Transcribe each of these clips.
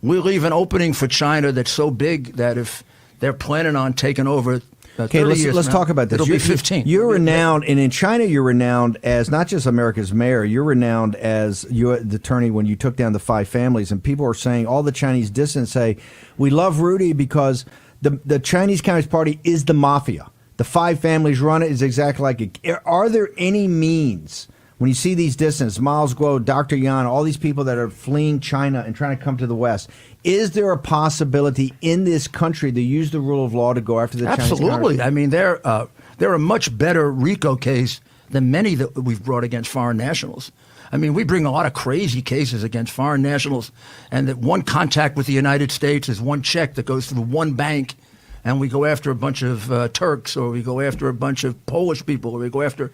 we'll leave an opening for China that's so big that if they're planning on taking over. Okay, let's talk about this. It'll be 15. You're renowned, and in China, you're renowned as not just America's mayor. You're renowned as the attorney when you took down the 5 families. And people are saying, all the Chinese dissidents say, we love Rudy because the Chinese Communist Party is the mafia. The 5 families run it is exactly like it. Are there any means, when you see these dissidents, Milesguo, Dr. Yan, all these people that are fleeing China and trying to come to the West, is there a possibility in this country to use the rule of law to go after the Chinese Communist Party? Absolutely. I mean, they're a much better RICO case than many that we've brought against foreign nationals. I mean, we bring a lot of crazy cases against foreign nationals, and that one contact with the United States is one check that goes through one bank, and we go after a bunch of Turks, or we go after a bunch of Polish people, or we go after...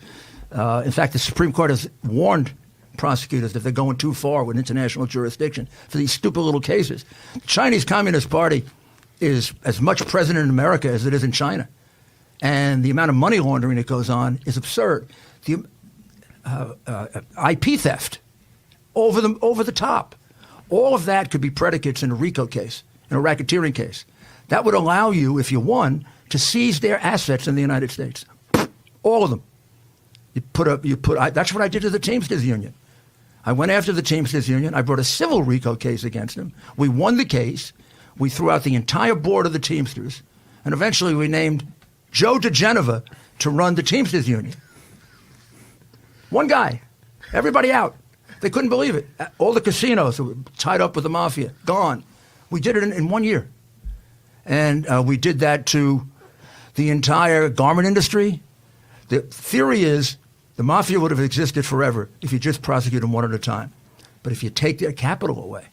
in fact, the Supreme Court has warned prosecutors that they're going too far with international jurisdiction for these stupid little cases. The Chinese Communist Party is as much present in America as it is in China. And the amount of money laundering that goes on is absurd. The IP theft, over the top. All of that could be predicates in a RICO case, in a racketeering case. That would allow you, if you won, to seize their assets in the United States. All of them. That's what I did to the Teamsters Union. I went after the Teamsters Union. I brought a civil RICO case against them. We won the case. We threw out the entire board of the Teamsters. And eventually we named Joe DeGeneva to run the Teamsters Union. One guy. Everybody out. They couldn't believe it. All the casinos were tied up with the mafia. Gone. We did it in 1 year. And we did that to the entire garment industry. The theory is the mafia would have existed forever if you just prosecute them one at a time. But if you take their capital away,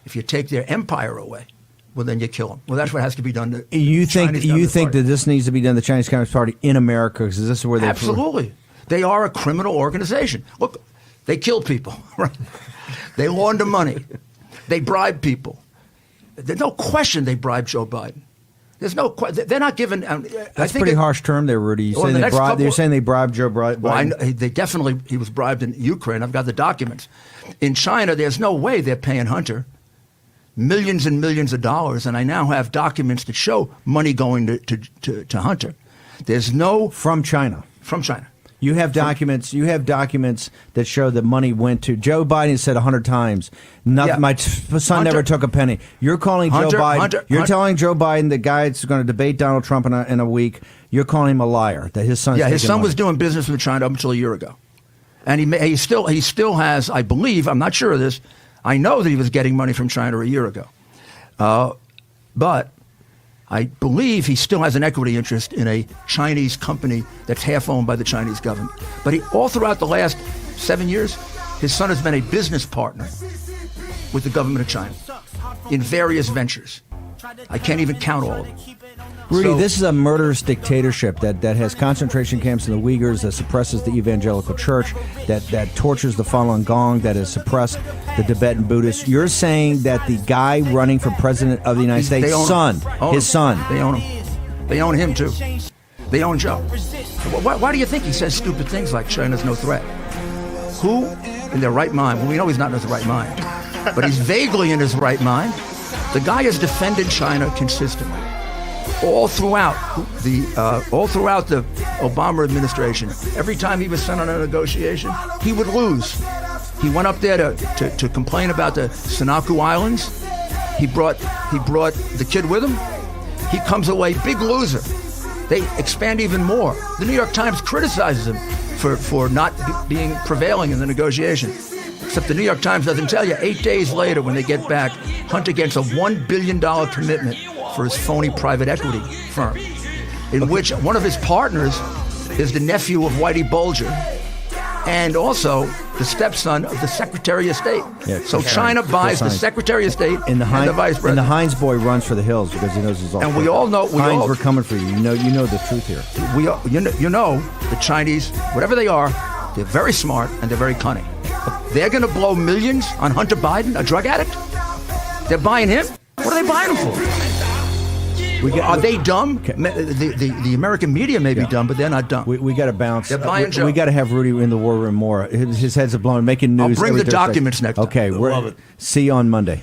if you take their empire away, well, then you kill them. Well, that's what has to be done. You think that this needs to be done to the Chinese Communist Party in America? Because this is where they absolutely. They are a criminal organization. Look, they kill people. Right? They launder money. They bribe people. There's no question they bribed Joe Biden. There's no question. They're not given. That's a pretty harsh term there, Rudy. You're saying they bribed Joe Biden? Well, they definitely, he was bribed in Ukraine. I've got the documents. In China, there's no way they're paying Hunter millions and millions of dollars, and I now have documents that show money going to Hunter. There's no... From China? From China. You have documents. You have documents that show that money went to Joe Biden. Said 100 times, nothing. My son never took a penny. You're calling Joe Biden. You're telling Joe Biden, the guy that's going to debate Donald Trump in a week. You're calling him a liar. That his son. Yeah, his son was doing business with China up until a year ago, and he still has. I believe. I'm not sure of this. I know that he was getting money from China a year ago, but I believe he still has an equity interest in a Chinese company that's half owned by the Chinese government. But all throughout the last 7 years, his son has been a business partner with the government of China in various ventures. I can't even count all of them. Rudy, this is a murderous dictatorship that has concentration camps in the Uyghurs, that suppresses the evangelical church, that tortures the Falun Gong, that has suppressed the Tibetan Buddhists. You're saying that the guy running for president of the United States, his son, they own him. They own him too. They own Joe. Why do you think he says stupid things like China's no threat? Who in their right mind? Well, we know he's not in his right mind, but he's vaguely in his right mind. The guy has defended China consistently. All throughout the Obama administration, every time he was sent on a negotiation, he would lose. He went up there to complain about the Senkaku Islands. He brought the kid with him. He comes away big loser. They expand even more. The New York Times criticizes him for not being prevailing in the negotiation. Except the New York Times doesn't tell you, 8 days later when they get back, Hunter gets a $1 billion commitment for his phony private equity firm, in which one of his partners is the nephew of Whitey Bulger and also the stepson of the Secretary of State. Yeah, so China buys the Secretary of State and the Vice President. And the Heinz boy runs for the hills because he knows it's all. And we all know, Heinz, we're coming for you. You know the truth here. You know the Chinese, whatever they are, they're very smart and they're very cunning. They're going to blow millions on Hunter Biden, a drug addict. They're buying him. What are they buying him for? Are they dumb? Okay. The American media may be dumb, but they're not dumb. We got to bounce. They're buying Joe. We got to have Rudy in the war room more. His heads are blown, making news. I'll bring the documents next time. Okay, see you on Monday.